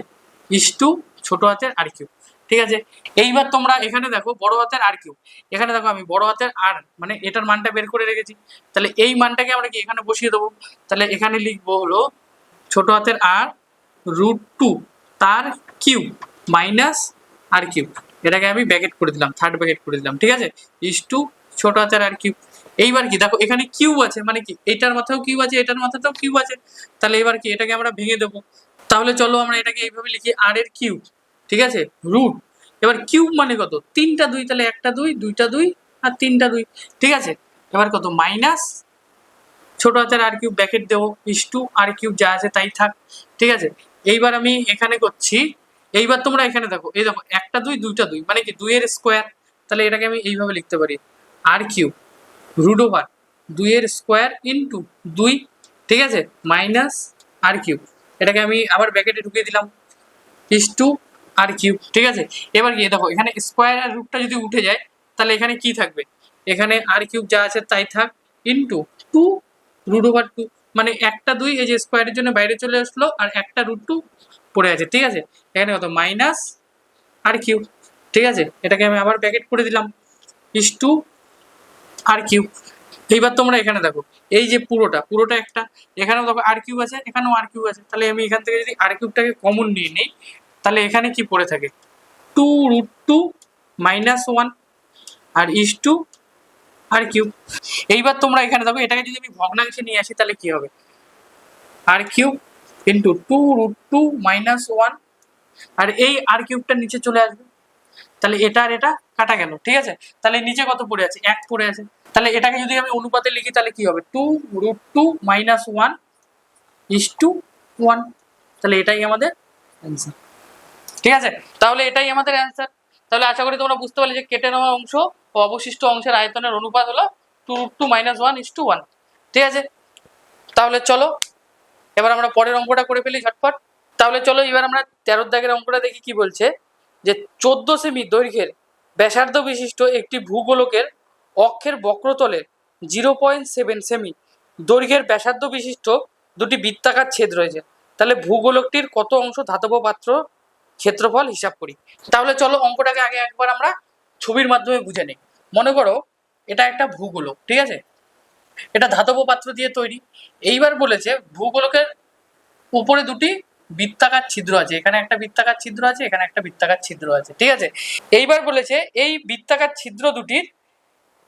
Speaker 1: ইস্টু ছোট হাতের r³। ঠিক আছে, এইবার তোমরা এখানে দেখো বড় হাতের r³, এখানে দেখো আমি বড় হাতের r মানে এটার মানটা বের করে রেখেছি, তাহলে এই মানটাকে আমরা কি এখানে বসিয়ে দেবো। তাহলে এখানে লিখবো হলো ছোট হাতের r √2 তার কিউব মাইনাস r³, এটাকে আমি ব্র্যাকেট করে দিলাম, থার্ড ব্র্যাকেট করে দিলাম। ঠিক আছে, ইস্টু ছোট হাতের r³। এইবার কি দেখো এখানে কিউব আছে, মানে কি এটার মাথাও কিউব আছে, এটার মাথাতেও কিউব আছে, তাহলে এবার কি এটাকে আমরা ভেঙে দেবো। তাহলে চলো আমরা এটাকে এইভাবে লিখি আর এর কিউব, ঠিক আছে, রুট, এবার কিউব মানে কত, তিনটা দুই, তাহলে একটা দুই, দুইটা দুই আর তিনটা দুই, ঠিক আছে। এবার কত, মাইনাস ছোট হাতের আর কিউব ব্র্যাকেট দেবো, ইস টু আর কিউব যা আছে তাই থাক, ঠিক আছে। এইবার আমি এখানে করছি, এইবার তোমরা এখানে দেখো, এই দেখো একটা দুই দুইটা দুই মানে কি দুইয়ের স্কোয়ার, তাহলে এটাকে আমি এইভাবে লিখতে পারি আর কিউব রুট ওভার দুইয়ের স্কোয়ার ইন্টু দুই, ঠিক আছে, মাইনাস আর কিউব, এটাকে আমি আবার ব্র্যাকেটে ঢুকিয়ে দিলাম ইস টু আর কিউব, ঠিক আছে। এবার কি দেখো এখানে স্কোয়ার আর রুটটা যদি উঠে যায় তাহলে এখানে কি থাকবে, এখানে আর কিউব যা আছে তাই থাক into two root over two, মানে একটা দুই এই যে স্কোয়ারের জন্য বাইরে চলে আসলো আর একটা রুট টু পড়ে আছে, ঠিক আছে। এখানে কত, মাইনাস আর কিউব, ঠিক আছে, এটাকে আমি আবার ব্র্যাকেট করে দিলাম ইস টু আর কিউব। এইবার তোমরা এখানে দেখো এই যে পুরোটা একটা, এখানেও দেখো আর কিউব আছে, এখানেও আর কিউব আছে, তাহলে আমি এখান থেকে যদি আর কিউবটাকে কমন নিয়ে নিই তাহলে এখানে কি পড়ে থাকে, two root two minus one R is two R cube. এইবার তোমরা এখানে দেখো এটাকে যদি আমি ভগ্নাংশে নিয়ে আসি তাহলে কি হবে, R cube into two root two minus one, R এই আর কিউবটা নিচে চলে আসবে, তাহলে এটা আর এটা কাটা গেল, ঠিক আছে। তাহলে নিচে কত পড়ে আছে, এক পড়ে আছে, তাহলে এটাকে যদি আমি অনুপাতে লিখি তাহলে কি হবে, two root two minus one is two one, তাহলে এটাই আমাদের অ্যান্সার, ঠিক আছে। তাহলে এটাই আমাদের অ্যান্সার। তাহলে আশা করি তোমরা বুঝতে পারলে যে কেটে নেওয়া অংশ ও অবশিষ্ট অংশের আয়তনের অনুপাত হলো two root two minus one is two one, ঠিক আছে। তাহলে চলো এবার আমরা পরের অঙ্কটা করে ফেলি ঝটপট। তাহলে চলো এবার আমরা 13 দাগের অঙ্কটা দেখি কি বলছে, যে 14 সেমি দৈর্ঘ্যের ব্যাসার্ধ বিশিষ্ট একটি ভূগোলকের অক্ষের বক্রতলে 0.7 সেমি দৈর্ঘ্যের ব্যাসার্ধ বিশিষ্ট দুটি বৃত্তাকার ছেদ রয়েছে, তাহলে ভূগোলকটির কত অংশ ধাতব পাত্র ক্ষেত্রফল হিসাব করি। তাহলে চলো অঙ্কটাকে আগে একবার আমরা ছবির মাধ্যমে বুঝে নিই। মনে করো এটা একটা ভূগোলক, ঠিক আছে, এটা ধাতব পাত্র দিয়ে তৈরি। এইবার বলেছে ভূগোলকের উপরে দুটি বৃত্তাকার ছিদ্র আছে, এখানে একটা বৃত্তাকার ছিদ্র আছে, এখানে একটা বৃত্তাকার ছিদ্র আছে, ঠিক আছে। এইবার বলেছে এই বৃত্তাকার ছিদ্র দুটির,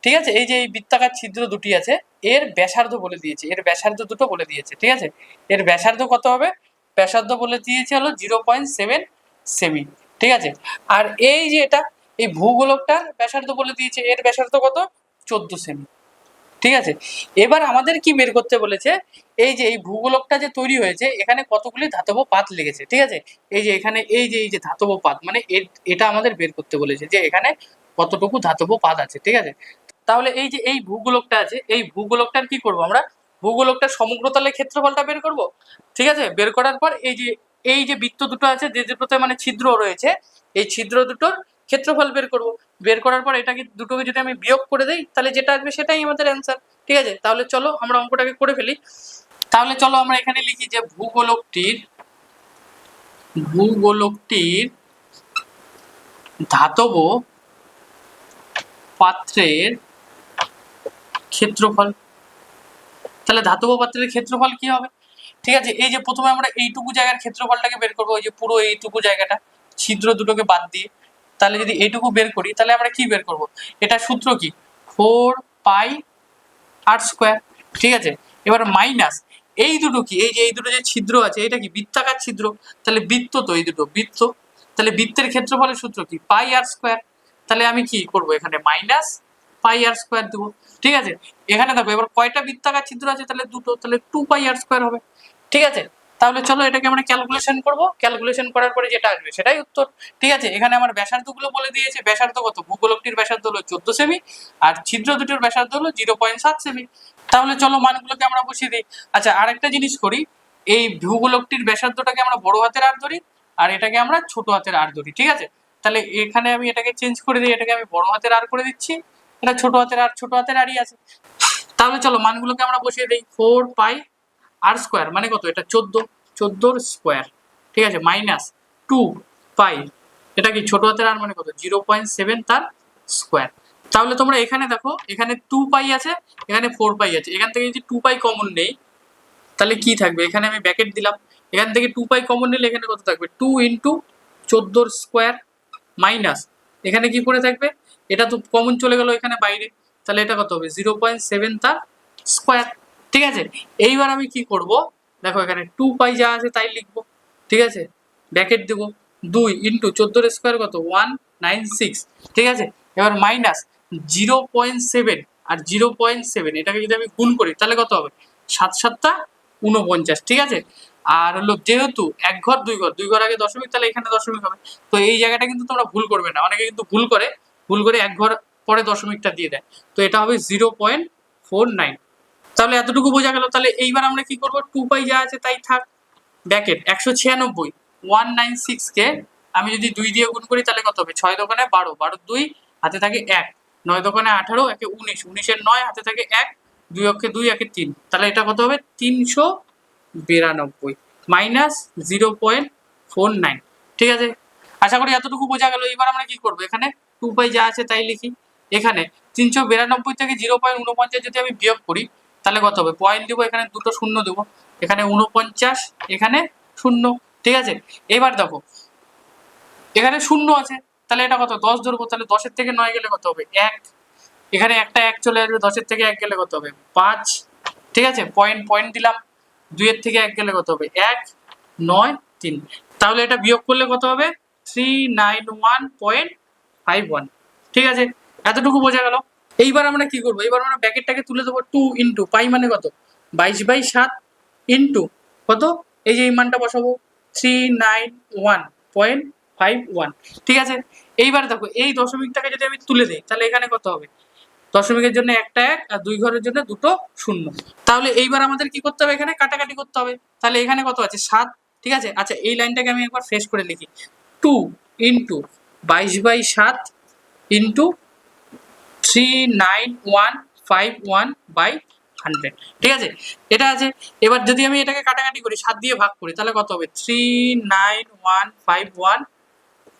Speaker 1: ঠিক আছে, এই যে এই বৃত্তাকার ছিদ্র দুটি আছে এর ব্যাসার্ধ বলে দিয়েছে, এর ব্যাসার্ধ দুটো বলে দিয়েছে, ঠিক আছে। এর ব্যাসার্ধ কত হবে, ব্যাসার্ধ বলে দিয়েছে হলো 0.7 সেমি, ঠিক আছে। আর এই যে এটা এই ভূগোলকটার ব্যাসার্ধ বলে দিয়েছে, এর ব্যাসার্ধ কত, 14 সেমি, ঠিক আছে। এবার আমাদের কি বের করতে বলেছে, এই যে এই ভূগোলকটা যে তৈরি হয়েছে এখানে কতগুলি ধাতব পাত লেগেছে, ঠিক আছে। এই যে এখানে এই যে ধাতব পাত মানে এটা আমাদের বের করতে বলেছে যে এখানে কতটুকু ধাতব পাত আছে, ঠিক আছে। তাহলে এই যে এই ভূগোলকটা আছে এই ভূগোলকটার কি করব আমরা, ভূগোলকটার সমগ্রতলের ক্ষেত্রফলটা বের করব, ঠিক আছে। বের করার পর এই যে বৃত্ত দুটো আছে যে দুটোতে মানে ছিদ্র রয়েছে এই ছিদ্র দুটোর ক্ষেত্রফল বের করব, বের করার পর এটাকে দুটোকে যদি আমি বিয়োগ করে দেই তাহলে যেটা আসবে সেটাই আমাদের অ্যান্সার, ঠিক আছে। তাহলে চলো আমরা অঙ্কটাকে করে ফেলি। তাহলে চলো আমরা এখানে লিখি যে ভূগোলকটির ধাতব পাত্রের ক্ষেত্রফল, তাহলে ধাতব পাত্রের ক্ষেত্রফল কি হবে, ঠিক আছে। এই যে প্রথমে আমরা এইটুকু জায়গার ক্ষেত্রফলটাকে বের করবো, ওই যে পুরো এইটুকু জায়গাটা ছিদ্র দুটোকে বাদ দিয়ে, তাহলে যদি এইটুকু বের করি তাহলে আমরা কি বের করব, এটা সূত্র কি 4πr², ঠিক আছে। এবার মাইনাস এই দুটো কি, এই দুটো যে ছিদ্র আছে এটা কি বৃত্তাকার ছিদ্র, তাহলে বৃত্ত তো এই দুটো বৃত্ত, তাহলে বৃত্তের ক্ষেত্রফলের সূত্র কি πr², তাহলে আমি কি করব এখানে মাইনাস πr² দেবো, ঠিক আছে। এখানে দেখো এবার কয়টা বৃত্তাকার ছিদ্র আছে, তাহলে দুটো, তাহলে 2πr² হবে, ঠিক আছে। তাহলে চলো এটাকে আমরা ক্যালকুলেশন করব, ক্যালকুলেশন করার পরে যেটা আসবে সেটাই উত্তর, ঠিক আছে। এখানে আমার ব্যাসার্ধগুলো বলে দিয়েছে, ব্যাসার্ধ কত, ভূগোলকটির ব্যাসার্ধ হলো 14 সেমি আর ছিদ্র দুটোর ব্যাসার্ধ হলো 0.7 সেমি। তাহলে চলো মানগুলোকে আমরা বসিয়ে দিই। আচ্ছা আরেকটা জিনিস করি, এই ভূগোলকটির ব্যাসার্ধটাকে আমরা বড় হাতের আর ধরি আর এটাকে আমরা ছোট হাতের আর ধরি, ঠিক আছে। তাহলে এখানে আমি এটাকে চেঞ্জ করে দিই, এটাকে আমি বড় হাতের আর করে দিচ্ছি, এটা ছোট হাতের আরই আছে। তাহলে চলো মানগুলোকে আমরা বসিয়ে দিই, 4πr² মানে কত, এটা 14 স্কোয়ার, ঠিক আছে, মাইনাস 2π, এটা কি ছোট হাতের আর মানে কত 0.7 তার স্কোয়ার। তাহলে তোমরা এখানে দেখো এখানে 2π আছে, এখানে 4π আছে, এখান থেকে যদি 2π কমন নেই তাহলে কি থাকবে, এখানে আমি ব্র্যাকেট দিলাম, এখান থেকে 2π কমন নিলে এখানে কত থাকবে 2 ইন্টু 14 স্কোয়ার মাইনাস এখানে কি পড়ে থাকবে, এটা তো কমন চলে গেল এখানে বাইরে, তাহলে এটা কত হবে 0.7 তার স্কোয়ার, ঠিক আছে। এইবার আমি কি করব, দেখো এখানে 2π যা আছে তাই লিখবো, ঠিক আছে, ব্র্যাকেট দেবো 2 ইন্টু 14 কত 196, ঠিক আছে। এবার মাইনাস 0.7 আর 0.7 এটাকে যদি আমি গুণ করি তাহলে কত হবে 7 7টা 49, ঠিক আছে। আর হলো যেহেতু এক ঘর দুই ঘর আগে দশমিক, তাহলে এখানে দশমিক হবে। তো এই জায়গাটা কিন্তু তোমরা ভুল করবে না, অনেকে কিন্তু ভুল করে এক ঘর পরে দশমিকটা দিয়ে দেয়। তো এটা হবে 0.49। তাহলে এতটুকু বোঝা গেল। তাহলে এইবার আমরা কি করবো, 2 পাই যা আছে তাই থাক, ব্র্যাকেট 196 196 কে আমি যদি 2 দিয়ে গুণ করি তাহলে কত হবে 6 দোকানে 12, 12 2 হাতে থাকে 1, 9 দোকানে 18, একে 19, 19 এর 9 হাতে থাকে 1, 2 অক্ষে 2, একে 3, তাহলে এটা কত হবে 392 মাইনাস 0.49, ঠিক আছে। আশা করি এতটুকু বোঝা গেল। এবার আমরা কি করবো, এখানে 2 পাই যা আছে তাই লিখি। এখানে 392 থেকে 0.49 যদি আমি বিয়োগ করি তাহলে কত হবে, পয়েন্ট দেবো, এখানে দুটো শূন্য দেবো, এখানে 49, এখানে 0, ঠিক আছে। এবার দেখো এখানে 0 আছে, তাহলে এটা কত 10 ধরবো, তাহলে 10 এর থেকে 9 গেলে কত হবে 1, এখানে একটা 1 চলে আসবে, 10 এর থেকে 1 গেলে কত হবে 5, ঠিক আছে। পয়েন্ট দিলাম, 2 এর থেকে 1 গেলে কত হবে 1, 9, 3, তাহলে এটা বিয়োগ করলে কত হবে 391.51, ঠিক আছে। এতটুকু বোঝা গেল। এইবার আমরা কি করবো, এইবার আমরা ব্র্যাকেটটাকে তুলে দেবো, 2 ইন্টু পাই মানে কত 22/7 ইন্টু কত, এই যে এই মানটা বসাবো 391.51, ঠিক আছে। এইবার দেখো এই দশমিকটাকে যদি আমি তুলে দিই তাহলে এখানে কত হবে, দশমিকের জন্য একটা 1 আর 2 ঘরের জন্য দুটো 0। তাহলে এইবার আমাদের কি করতে হবে, এখানে কাটাকাটি করতে হবে। তাহলে এখানে কত আছে 7, ঠিক আছে। আচ্ছা এই লাইনটাকে আমি একবার ফ্রেশ করে লিখি, 2 ইন্টু 22/7 ইন্টু 39151/100, ঠিক আছে, এটা আছে। এবার যদি আমি এটাকে কাটাকাটি করি 7 দিয়ে ভাগ করি তাহলে কত হবে 39151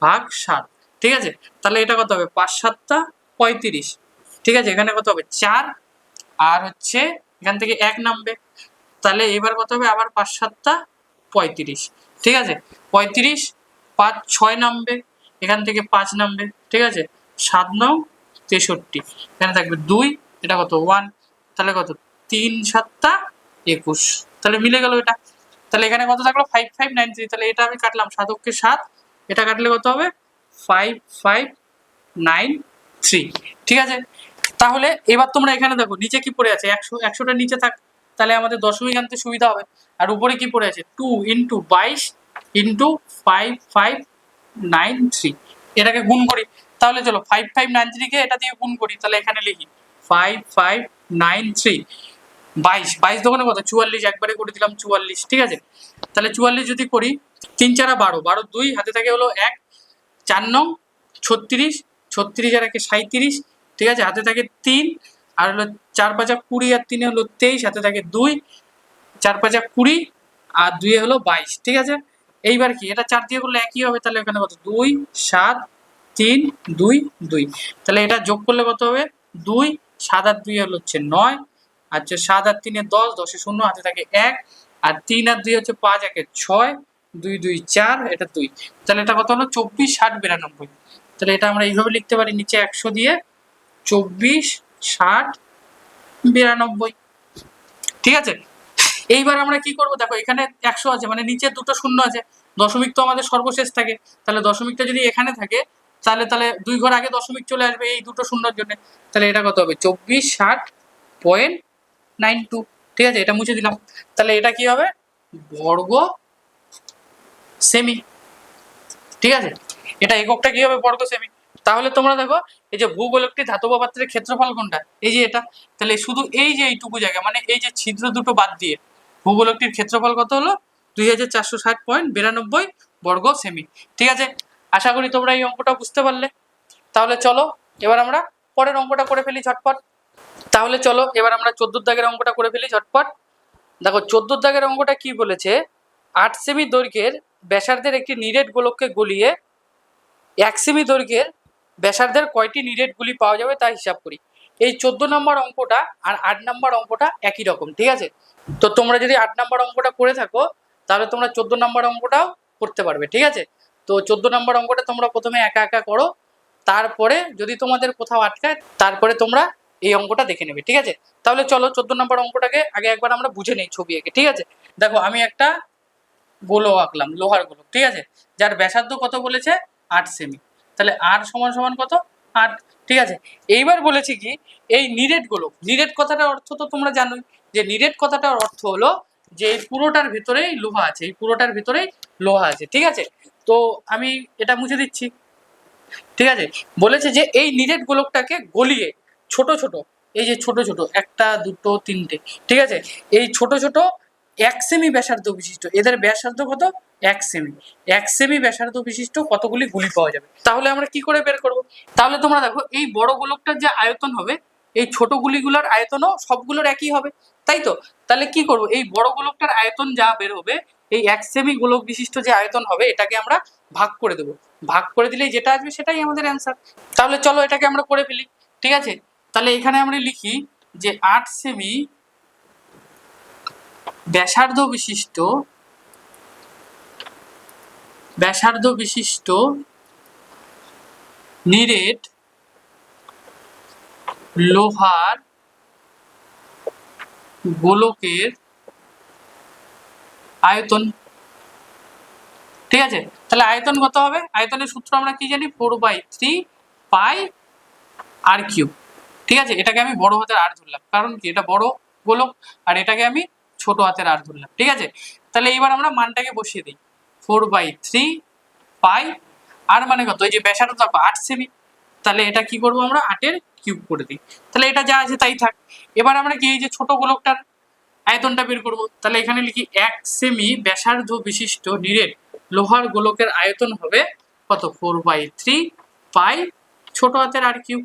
Speaker 1: ভাগ 7, ঠিক আছে। তাহলে এটা কত হবে 5 7টা 35, ঠিক আছে। এখানে কত হবে 4 আর হচ্ছে এখান থেকে 1 নামবে, তাহলে এবার কত হবে আবার 5 7টা 35, ঠিক আছে। 35 5 6 নামবে, এখান থেকে 5 নামবে, ঠিক আছে। 7 9 63, এখানে থাকবে 2, এটা কত 1, তাহলে কত 3 7টা 21, তাহলে মিলে গেল এটা। তাহলে এখানে কত থাকলো 5593, তাহলে এটা আমি কাটলাম 7 অক্ষে 7, এটা কাটলে কত হবে 5593, ঠিক আছে। তাহলে এবার তোমরা এখানে দেখো নিচে কি পড়ে আছে 100, 100টা নিচে থাক, তাহলে আমাদের দশমিক আনতে সুবিধা হবে। আর উপরে কি পড়ে আছে 2 ইন্টু 22 ইন্টু 5593, এটাকে গুণ করি। তাহলে চলো 5593 কে এটা দিয়ে গুণ করি, তাহলে এখানে লিখি 5593, 22 দোকানে কত 44, একবারে করে দিলাম 44, ঠিক আছে। তাহলে 44 যদি করি 3 4 12, 12 2 হাতে থাকে হলো 1, 4 9 36, 36 আর 1 37, ঠিক আছে, হাতে থাকে 3 আর হলো 4 5 20 আর 3 হলো 23, হাতে থাকে 2, 4 5 20 আর 2 হলো 22, ঠিক আছে। এইবার কি এটা 4 দিয়ে করলে একই হবে, তাহলে এখানে কত 2 7 3 2 2, তাহলে এটা যোগ করলে কত হবে 2 7 আর 2 হলো হচ্ছে 9, আচ্ছা 7 আর 3 10, 10 এ 0 হাতে থাকে 1 আর 3 আর 2 হচ্ছে 5, 1 6, 2 2 4, এটা 2, তাহলে এটা কত হলো 24 60 92, তাহলে এটা আমরা এইভাবে লিখতে পারি নিচে 100 দিয়ে 24 60 92, ঠিক আছে। এইবার আমরা কি করব, দেখো এখানে 100 আছে মানে নিচে দুটো শূন্য আছে, দশমিক তো আমাদের সর্বশেষ থাকে, তাহলে দশমিকটা যদি এখানে থাকে তাহলে 2 ঘর আগে দশমিক চলে আসবে এই দুটো শূন্যর জন্য, তাহলে এটা কত হবে 2460.92, ঠিক আছে। এটা মুছে দিলাম, তাহলে এটা কি হবে বর্গ সেমি, ঠিক আছে। এটা এককটা কি হবে বর্গ সেমি। তাহলে তোমরা দেখো এই যে ভূগোলকটি ধাতব পাত্রের ক্ষেত্রফল কোনটা, এই যে এটা, তাহলে শুধু এই যে এইটুকু জায়গা মানে এই যে ছিদ্র দুটো বাদ দিয়ে ভূগোলকটির ক্ষেত্রফল কত হলো 2460.92 বর্গ সেমি, ঠিক আছে। আশা করি তোমরা এই অঙ্কটা বুঝতে পারলে। তাহলে চলো এবার আমরা পরের অঙ্কটা করে ফেলি ঝটপট। তাহলে চলো এবার আমরা 14 দাগের অঙ্কটা করে ফেলি ঝটপট। দেখো 14 দাগের অঙ্কটা কি বলেছে, 8 সেমি দৈর্ঘ্যের ব্যাসার্ধের একটি নিরেট গোলককে গলিয়ে 1 সেমি দৈর্ঘ্যের ব্যাসার্ধের কয়টি নিরেট গুলি পাওয়া যাবে তা হিসাব করি। এই 14 নম্বর অঙ্কটা আর 8 নম্বর অঙ্কটা একই রকম, ঠিক আছে। তো তোমরা যদি 8 নম্বর অঙ্কটা করে থাকো তাহলে তোমরা 14 নম্বর অঙ্কটাও করতে পারবে, ঠিক আছে। তো 14 নম্বর অঙ্কটা তোমরা প্রথমে একা একা করো, তারপরে যদি তোমাদের কোথাও আটকায় তারপরে তোমরা এই অঙ্কটা দেখে নেবে, ঠিক আছে। তাহলে চলো 14 নম্বর অঙ্কটাকে আগে একবার আমরা বুঝে নেই ছবি এঁকে, ঠিক আছে। দেখো আমি একটা গোলক আঁকলাম, লোহার গোলক, ঠিক আছে, যার ব্যাসার্ধ কত বলেছে 8 সেমি। তাহলে আর সমান সমান কত 8, ঠিক আছে। এইবার বলেছি কি এই নিরেট গোলক, নিরেট কথাটার অর্থ তো তোমরা জানোই, যে নিরেট কথাটার অর্থ হলো যে এই পুরোটার ভিতরেই লোহা আছে, এই পুরোটার ভিতরেই লোহা আছে, ঠিক আছে। তো আমি এটা মুছে দিচ্ছি, ঠিক আছে। বলেছে যে এই নিরেট গোলকটাকে গলিয়ে ছোট ছোট, এই যে ছোট ছোট 1 2 3টে, ঠিক আছে, এই ছোট ছোট 1 সেমি ব্যাসার্ধ বিশিষ্ট, এদের ব্যাসার্ধ কত 1 সেমি, 1 সেমি ব্যাসার্ধ বিশিষ্ট কতগুলি গুলি পাওয়া যাবে। তাহলে আমরা কি করে বের করব? তাহলে তোমরা দেখো এই বড় গোলকটার যে আয়তন হবে এই ছোট গুলিগুলোর আয়তনও সবগুলোর একই হবে, তাই তো। তাহলে কি করব, এই বড় গোলকটার আয়তন যা বের হবে এই 1 সেমি গোলক বিশিষ্ট যে আয়তন হবে এটাকে আমরা ভাগ করে দেবো, ভাগ করে দিলেই যেটা আসবে সেটাই আমাদের অ্যান্সার। তাহলে চলো এটাকে আমরা করে ফেলি, ঠিক আছে। তাহলে এখানে আমরা লিখি যে 8 সেমি ব্যাসার্ধ বিশিষ্ট, ব্যাসার্ধ বিশিষ্ট নিরেট লোহার গোলকের আয়তন, ঠিক আছে। তাহলে আয়তন কত হবে, আয়তনের সূত্র আমরা কি জানি 4/3 পাই আর কিউব, ঠিক আছে। এটাকে আমি বড় হাতের আর ধরলাম কারণ কি এটা বড় গোলক, আর এটাকে আমি ছোট হাতের আর ধরলাম, ঠিক আছে। তাহলে এইবার আমরা মানটাকে বসিয়ে দিই, 4/3 পাই আর মানে কত, এই যে ব্যাসার্ধ দেখো 8 সেমি, তাহলে এটা কি করব আমরা 8-এর কিউব করে দিই, তাহলে এটা যা আছে তাই থাক। এবার আমরা কি এই যে ছোট গোলকটার আয়তনটা বের করব, তাহলে এখানে লিখি 1 সেমি ব্যাসার্ধ বিশিষ্ট নিরেট লোহার গোলকের আয়তন হবে কত 4/3 পাই ছোট হাতের আর কিউব,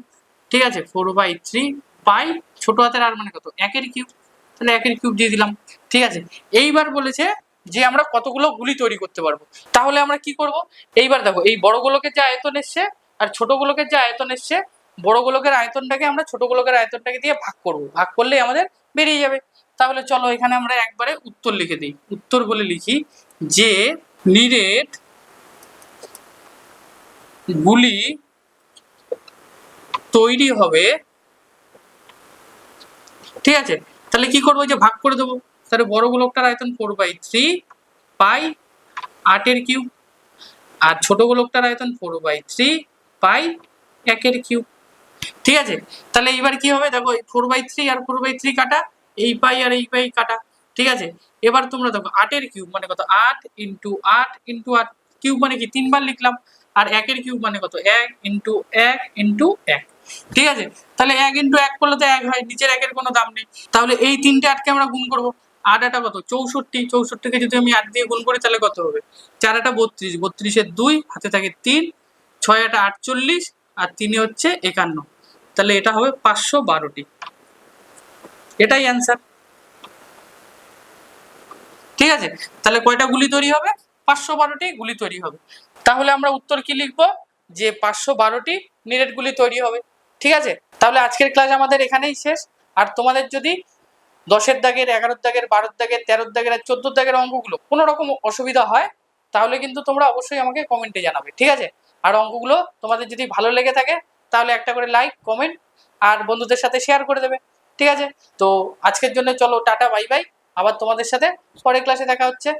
Speaker 1: ঠিক আছে। 4/3 পাই ছোট হাতের আর মানে কত 1-এর কিউব, তাহলে 1-এর কিউব দিয়ে দিলাম, ঠিক আছে। এইবার বলেছে যে আমরা কতগুলো গুলি তৈরি করতে পারবো, তাহলে আমরা কি করব, এইবার দেখো এই বড় গোলকের যে আয়তন এসছে আর ছোট গোলকের যে আয়তন এসছে, বড় গোলকের আয়তনটাকে আমরা ছোট গোলকের আয়তনটাকে দিয়ে ভাগ করব, ভাগ করলেই আমাদের বেরিয়ে যাবে। তাহলে চলো এখানে আমরা একবারে উত্তর লিখে দিই, উত্তর বলে লিখি যে নিরেট গুলি তৈরি হবে, ঠিক আছে। তাহলে কি করবো, যে ভাগ করে দেবো, তাহলে বড় গোলকটার আয়তন 4/3 পাই 8-এর কিউব আর ছোট গোলকটার আয়তন 4/3 পাই 1-এর কিউব, ঠিক আছে। তাহলে এইবার কি হবে দেখো 4/3 আর 4/3 কাটা, এই পাই আর এই পাই কাটা, ঠিক আছে। এবার তোমরা দেখো 8-এর কিউব মানে কত 8 × 8 × 8, কিউব মানে কি 3 বার লিখলাম, আর 1-এর কিউব মানে কত 1 × 1 × 1, ঠিক আছে। তাহলে 1 × 1 করলে তো 1 হয়, নিচের 1-এর কোনো দাম নেই, তাহলে এই 3টে 8কে আমরা গুণ করব, 8 8 কত 64, 64কে যদি আমি 8 দিয়ে গুণ করি তাহলে কত হবে 4 8 32, 32-এর 2 হাতে থাকে 3, 6 8 48 আর 3 হচ্ছে 51, তাহলে এটা হবে 512টি, এটাই অ্যান্সার, ঠিক আছে। তাহলে কয়টা গুলি তৈরি হবে 512টি গুলি তৈরি হবে। তাহলে আমরা উত্তর কি লিখবো, যে 512টি নিরেট গুলি তৈরি হবে, ঠিক আছে। তাহলে আজকের ক্লাস আমাদের এখানেই শেষ। আর তোমাদের যদি 10-এর দাগের 11-এর দাগের 12-এর দাগের 13-এর দাগের আর 14-এর দাগের অঙ্কগুলো কোনো রকম অসুবিধা হয় তাহলে কিন্তু তোমরা অবশ্যই আমাকে কমেন্টে জানাবে, ঠিক আছে। আর অঙ্কগুলো তোমাদের যদি ভালো লেগে থাকে তাহলে একটা করে লাইক কমেন্ট আর বন্ধুদের সাথে শেয়ার করে দেবে, ঠিক আছে। তো আজকের জন্য চলো টাটা বাই বাই, আবার তোমাদের সাথে পরের ক্লাসে দেখা হচ্ছে।